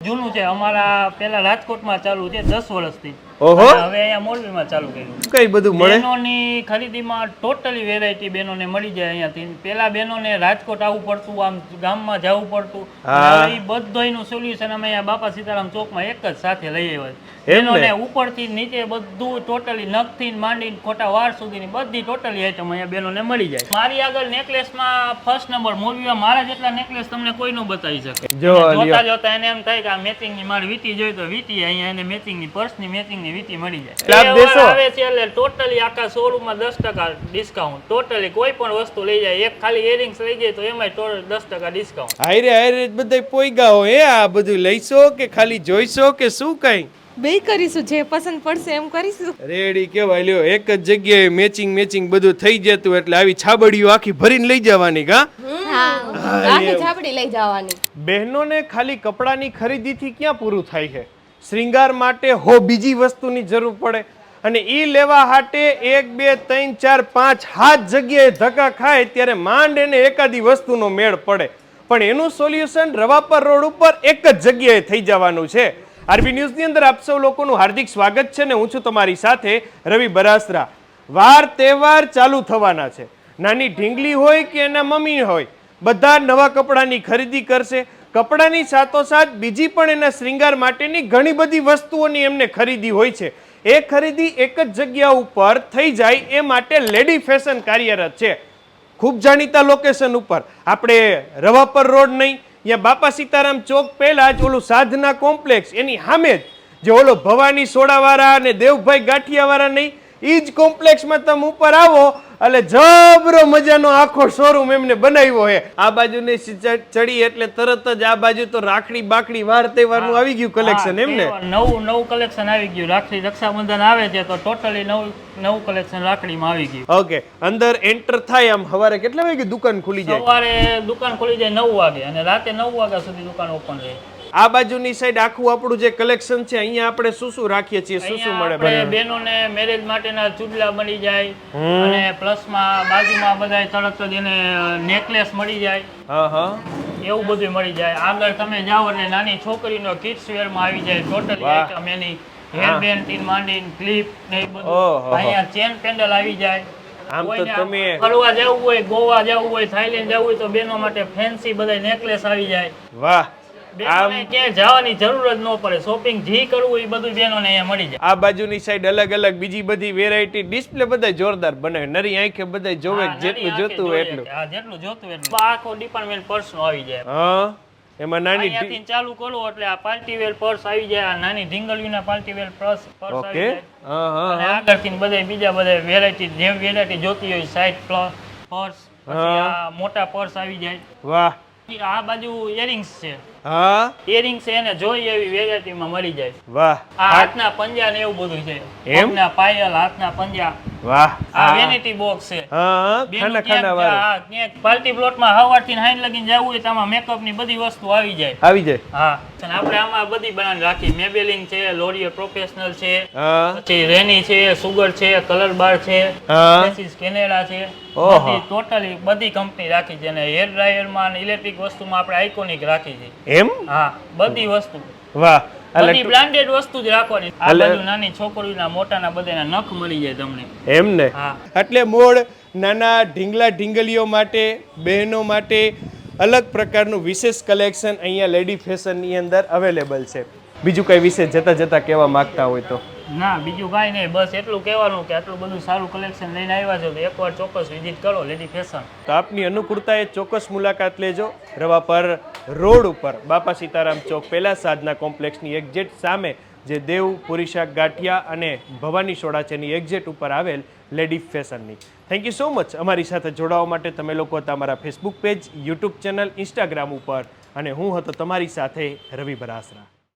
જૂનું છે અમારા પેલા રાજકોટમાં ચાલુ છે 10 વર્ષથી. ઓહો હવે અહીંયા મોરબીમાં ચાલુ કર્યું. કઈ બધું મળે? બહેનોની ખરીદીમાં ટોટલી વેરાયટી બહેનોને મળી જાય અહીંયાથી. પેલા બહેનોને રાજકોટ આવવું પડતું, આમ ગામમાં જવું પડતું. હવે એ બધોયનું સોલ્યુશન અમે અહીંયા બાપા સીતારામ ચોકમાં એક જ સાથે લઈ આવ્યા. બહેનોને ઉપરથી નીચે બધું ટોટલી નખથી માંડીને ખોટા વાળ સુધીની બધી ટોટલી આઈટમ અહીંયા બહેનોને મળી જાય. મારી આગળ નેકલેસમાં ફર્સ્ટ નંબર મોરબીમાં મારા જેટલા નેકલેસ તમને કોઈ ન બતાવી શકે. જોતા જોતા એને એમ થાય કે આ મેચિંગની મારી વીટી જોઈ તો વીટી અહીંયા એને મેચિંગની પર્સની મેચિંગની વીટી મળી જાય. આવે છે એટલે ટોટલી આખા શોરૂમમાં 10% ડિસ્કાઉન્ટ. ટોટલી કોઈ પણ વસ્તુ લઈ જાય, એક ખાલી ઇયરિંગ્સ લઈ જાય તો એમાંય ટોટલ 10% ડિસ્કાઉન્ટ. હાયરે બધા પોઈગા હોય આ બધું લઈશો કે ખાલી જોઈશો કે શું કઈ? બે કરીશું, જે પસંદ પડશે એમ કરીશું. રેડી કેવાય લ્યો, એક જ જગ્યાએ મેચિંગ બધું થઈ જતું એટલે આવી છાબડીઓ આખી ભરીને લઈ જવાની કા? આખી છાબડી લઈ જવાની. બહેનોને ખાલી કપડાની ખરીદીથી ક્યાં પૂરું થાય છે? શ્રૃંગાર માટે બીજી વસ્તુની જરૂર પડે અને ઈ લેવા હાટે 1 2 3 4 5 હાથ જગ્યાએ ધક્કા ખાય ત્યારે માંડ એને એકાદી વસ્તુનો મેળ પડે. પણ એનું સોલ્યુશન રવાપર રોડ ઉપર એક જ જગ્યાએ થઈ જવાનું છે. આરબી ન્યૂઝની અંદર આપ સૌ લોકોનું હાર્દિક સ્વાગત છે ને હું છું તમારી સાથે રવિ બરાસરા. વાર તહેવાર ચાલુ થવાના છે. નાની ઢીંગલી હોય કે એના મમ્મી હોય, બધા નવા કપડાની ખરીદી કરશે. કપડાની સાથોસાથ બીજી પણ એના શ્રૃંગાર માટેની ઘણી બધી વસ્તુઓની એમને ખરીદી હોય છે. એ ખરીદી એક જ જગ્યા ઉપર થઈ જાય એ માટે લેડી ફેશન કાર્યરત છે. ખૂબ જાણીતા લોકેશન ઉપર, આપણે રવાપર રોડ નહીં, ત્યાં બાપા સીતારામ ચોક પહેલા જ ઓલું સાધના કોમ્પ્લેક્સ એની સામે જ જે ઓલો ભવાની સોડાવાળા અને દેવભાઈ ગાંઠિયાવાળા નહીં, એ જ કોમ્પ્લેક્સમાં તમે ઉપર આવો એટલે જબરો મજાનો આખો શોરૂમ એમને બનાવ્યો છે. આ બાજુને ચડી એટલે તરત જ આ બાજુ તો રાખડી બાકડી વાર તહેવારનું આવી ગયું કલેક્શન એમને. નવું કલેક્શન આવી ગયું. રાખડી રક્ષાબંધન આવે છે તો ટોટલી નવું કલેક્શન રાખડીમાં આવી ગયું. ઓકે, અંદર એન્ટર થાય આમ સવારે કેટલા વાગે દુકાન ખુલી જાય? સવારે દુકાન ખુલી જાય 9 વાગે અને રાતે 9 વાગ્યા સુધી દુકાન ઓપન રહે. આ બાજુની સાઈડ આખું આપણું જે કલેક્શન છે અહીંયા આપણે શું રાખીએ છીએ, શું મળે? બહેનોને મેરેજ માટેના ચૂડલા મળી જાય અને પ્લસમાં બાજુમાં બધા તરત જ એને નેકલેસ મળી જાય. એવું બધું મળી જાય. આગળ તમે જાઓ એટલે નાની છોકરીનો કિડ્સ વેર માં આવી જાય ટોટલી આઈટમ એની. હેર બેન્ડ થી માંડીને ક્લિપ ને એ બધું. અહીંયા ચેન પેન્ડલ આવી જાય. આમ તો તમે ફરવા જવું હોય, ગોવા જવું હોય, થાઈલેન્ડ જવું હોય તો બહેનો માટે ફેન્સી બધા નેકલેસ આવી જાય. વાહ, બહેનોને ક્યાંય જવાની જરૂર જ ન પડે. શોપિંગ જે કરવું એ બધું બહેનોને અહીંયા મળી જાય. આ બાજુની સાઈડ અલગ અલગ બીજી બધી વેરાયટી ડિસ્પ્લે બધા જોરદાર બનાવે. નરી આંખે બધા જોવે જેટલું જોતું હોય એટલું. જેટલું જોતું એટલું. આખો ડિપાર્ટમેન્ટ પર્સ નો આવી જાય. એમાં નાની અહીંયાથી ચાલુ કરો એટલે આ પાર્ટી વેર પર્સ આવી જાય. આ નાની ઢીંગલીઓના પાર્ટી વેર પર્સ આવી જાય. અને આગળથી બધા બીજા બધા વેરાયટી જેમ વેરાયટી જોતી હોય સાઈડ પર્સ, પછી આ મોટા પર્સ આવી જાય. વાહ, આ બાજુ ઇયરિંગ્સ છે. ઇયરિંગ્સ એને જોઈ એવી વેરાયટીમાં મળી જાય. વાહ, આ હાથના પંજા ને એવું બધું છે. પગના પાયલ, હાથના પંજા. વાહ, આ વેનિટી બોક્સ છે. ખાના વાળા. ક્યાંક પાર્ટી પ્લોટમાં હવારથી હાઈન લગીને જવું હોય તો આમાં મેકઅપ ની બધી વસ્તુ આવી જાય. હા, આપણે આમાં બધી બનાવી રાખી. મેબેલિન છે, લોરિયલ પ્રોફેશનલ છે, પછી રેની છે, સુગર છે, કલર બાર છે, કેનેડા છે. બધી ટોટલી બધી કંપની રાખી છે. અને હેર ડ્રાયર માં ઇલેક્ટ્રિક વસ્તુમાં આપણે આઇકોનિક રાખી છે. એમ? હા, બધી વસ્તુ. વાહ, બધી બ્રાન્ડેડ વસ્તુ જ રાખવાની. આ બધું નાની છોકરીઓના મોટાના બધાના નખ મળી જાય તમને. એમ ને? એટલે મોડ નાના ઢીંગલા ઢીંગલીઓ માટે, બહેનો માટે અલગ પ્રકારનું વિશેષ કલેક્શન અહીંયા લેડી ફેશનની અંદર અવેલેબલ છે. બીજું કઈ વિશેષ જતા કહેવા માંગતા હોય તો? ના, બીજું કાંઈ નહીં. બસ એટલું કહેવાનું કે આટલું બધું સારું કલેક્શન લઈને આવ્યા છો તો એકવાર ચોક્કસ વિઝિટ કરો લેડી ફેશન. તો આપની અનુકૂળતાએ ચોક્કસ મુલાકાત લેજો. રવાપર રોડ ઉપર બાપા સીતારામ ચોક પહેલા સાધના કોમ્પ્લેક્સની એક્ઝેક્ટ સામે જે દેવ પુરીશાક ગાંઠિયા અને ભવાની સોડા છે એની એક્ઝેક્ટ ઉપર આવેલ લેડી ફેશનની. થેન્ક યુ સો મચ અમારી સાથે જોડાવા માટે. તમે લોકો હતા અમારા Facebook page, YouTube channel, Instagram ઉપર અને હું હતો તમારી સાથે રવિ બરાસરા.